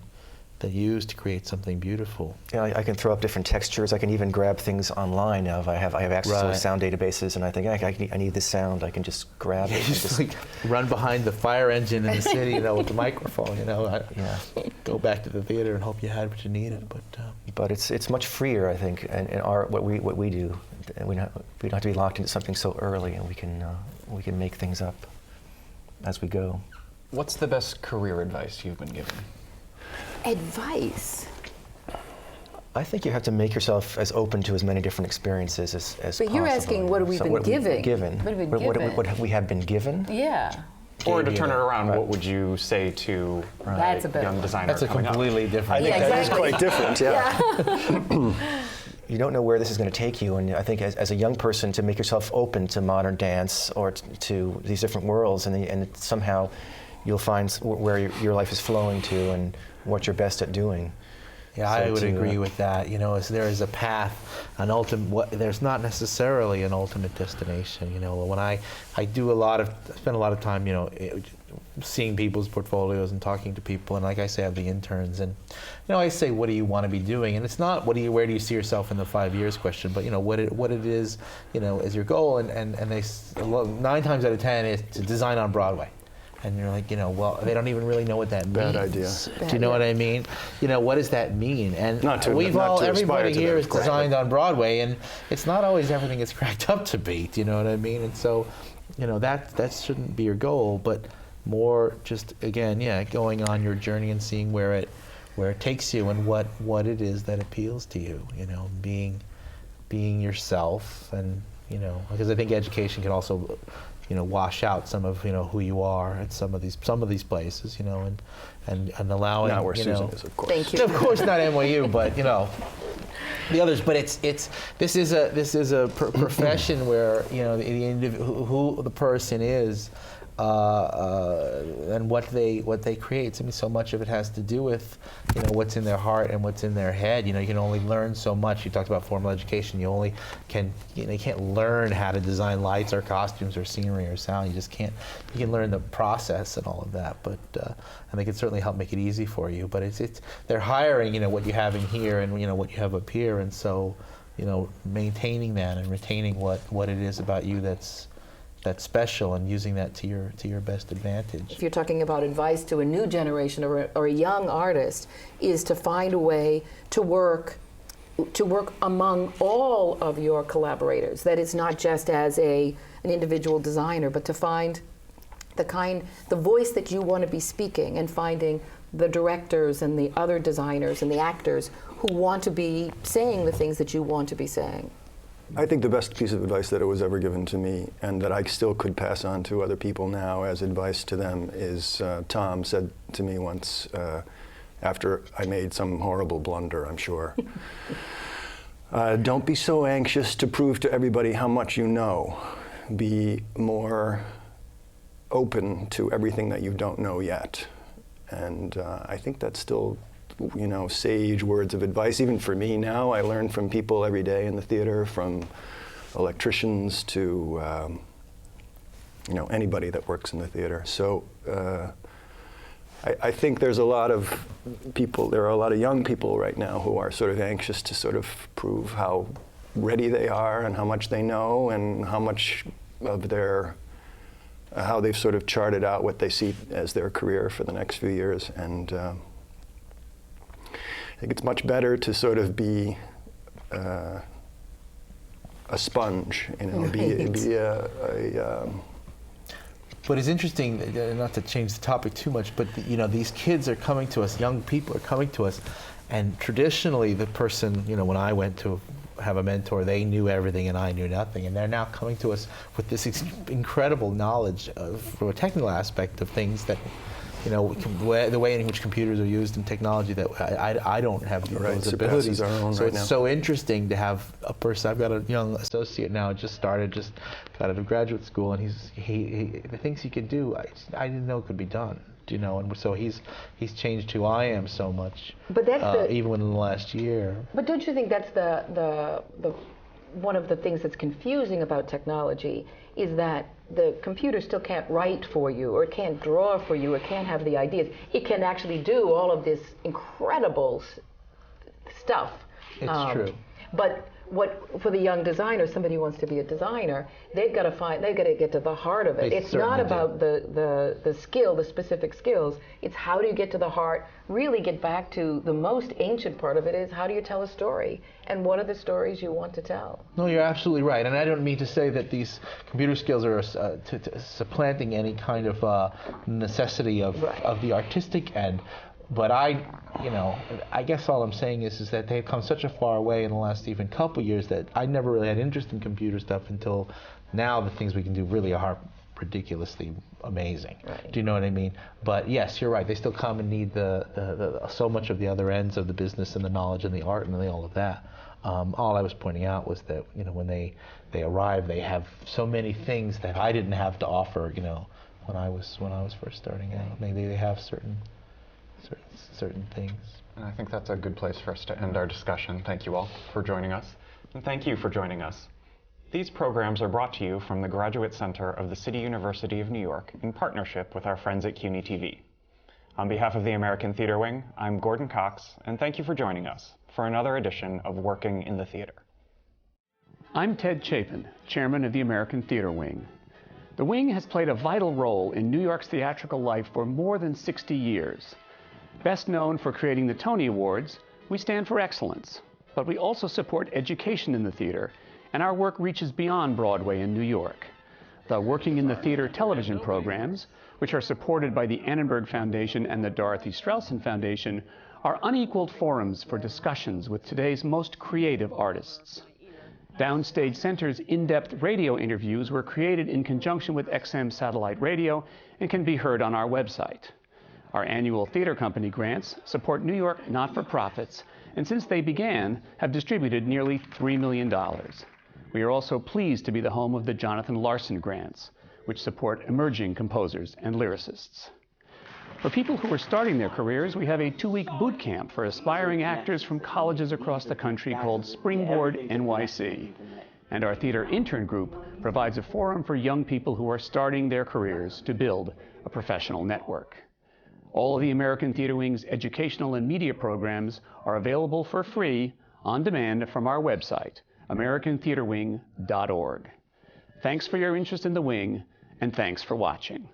use to create something beautiful. Yeah, I can throw up different textures. I can even grab things online now. If I have access to sound databases, and I think I need this sound, I can just grab it. Just like run behind the fire engine in the city, with the microphone. Go back to the theater and hope you had what you needed. But it's much freer, I think, and what we do. And we don't have to be locked into something so early, and we can make things up as we go. What's the best career advice you've been given? Advice? I think you have to make yourself as open to as many different experiences as possible. But you're asking what have we been given? What have we have been given? Yeah. Or to turn it around, what would you say to That's a young designer That's a completely different. I think that is quite different, yeah. You don't know where this is going to take you, and I think as a young person, to make yourself open to modern dance or to these different worlds, and somehow you'll find where your life is flowing to and what you're best at doing. Yeah, I would agree with that. As there is a path, there's not necessarily an ultimate destination. When I spend a lot of time, seeing people's portfolios and talking to people, and like I say, I have the interns, and I say, what do you want to be doing? And it's not where do you see yourself in the 5 years question, but what it is, as your goal, and they 9 times out of 10 is to design on Broadway. And you're like, well, they don't even really know what that means. Bad idea. Do you know what I mean? What does that mean? And everybody here is designed on Broadway, and it's not always everything it's cracked up to be. Do you know what I mean? And so, that shouldn't be your goal, but more just, again, going on your journey and seeing where it takes you and what it is that appeals to you. Being yourself, and because I think education can also wash out some of who you are at some of these places, and allowing. Not where Susan is, of course. Thank you. Of course, not NYU, but the others. But this is a profession where who the person is. And what they create. So much of it has to do with what's in their heart and what's in their head. You can only learn so much. You talked about formal education. You can't learn how to design lights or costumes or scenery or sound. You just can't. You can learn the process and all of that. But I think it certainly helped make it easy for you. But they're hiring what you have in here and what you have up here, and so maintaining that and retaining what it is about you that's special, and using that to your best advantage. If you're talking about advice to a new generation or a young artist, is to find a way to work among all of your collaborators. That it's not just as an individual designer, but to find the voice that you want to be speaking, and finding the directors and the other designers and the actors who want to be saying the things that you want to be saying. I think the best piece of advice that was ever given to me, and that I still could pass on to other people now as advice to them, is Tom said to me once, after I made some horrible blunder, I'm sure, don't be so anxious to prove to everybody how much you know. Be more open to everything that you don't know yet. And I think that's still sage words of advice. Even for me now, I learn from people every day in the theater, from electricians to anybody that works in the theater. So I think there's a lot of people, there are a lot of young people right now who are sort of anxious to sort of prove how ready they are and how much they know and how much of their how they've sort of charted out what they see as their career for the next few years. And I think it's much better to sort of be a sponge, you know, But it's interesting, not to change the topic too much, but you know, these kids are coming to us, young people are coming to us, and traditionally the person, you know, when I went to have a mentor, they knew everything and I knew nothing, and they're now coming to us with this incredible knowledge from a technical aspect of things that, you know, the way in which computers are used in technology that I don't have those abilities. So it's so interesting to have a person. I've got a young associate now, just got out of graduate school, and the things he can do, I didn't know could be done. You know, and so he's changed who I am so much. But that's even within the last year. But don't you think that's the one of the things that's confusing about technology is that the computer still can't write for you, or it can't draw for you, or it can't have the ideas. It can actually do all of this incredible stuff. It's true. But for the young designer, somebody who wants to be a designer, they've got to get to the heart of it. It's not about the skill, the specific skills. It's how do you get to the heart, really get back to the most ancient part of it is how do you tell a story, and what are the stories you want to tell? No, you're absolutely right, and I don't mean to say that these computer skills are supplanting any kind of necessity of the artistic end. But I guess all I'm saying is that they've come such a far way in the last even couple years that I never really had interest in computer stuff until now. The things we can do really are ridiculously amazing. Right. Do you know what I mean? But yes, you're right. They still come and need the so much of the other ends of the business and the knowledge and the art and all of that. All I was pointing out was that, you know, when they arrive, they have so many things that I didn't have to offer. You know, when I was first starting out, maybe they have certain things. And I think that's a good place for us to end our discussion. Thank you all for joining us. And thank you for joining us. These programs are brought to you from the Graduate Center of the City University of New York in partnership with our friends at CUNY TV. On behalf of the American Theater Wing, I'm Gordon Cox, and thank you for joining us for another edition of Working in the Theater. I'm Ted Chapin, chairman of the American Theater Wing. The Wing has played a vital role in New York's theatrical life for more than 60 years. Best known for creating the Tony Awards, we stand for excellence, but we also support education in the theater, and our work reaches beyond Broadway in New York. The Working in the Theater television programs, which are supported by the Annenberg Foundation and the Dorothy Strelsin Foundation, are unequaled forums for discussions with today's most creative artists. Downstage Center's in-depth radio interviews were created in conjunction with XM Satellite Radio and can be heard on our website. Our annual theater company grants support New York not-for-profits, and since they began, have distributed nearly $3 million. We are also pleased to be the home of the Jonathan Larson Grants, which support emerging composers and lyricists. For people who are starting their careers, we have a 2-week boot camp for aspiring actors from colleges across the country called Springboard NYC. And our theater intern group provides a forum for young people who are starting their careers to build a professional network. All of the American Theater Wing's educational and media programs are available for free on demand from our website, americantheaterwing.org. Thanks for your interest in the Wing, and thanks for watching.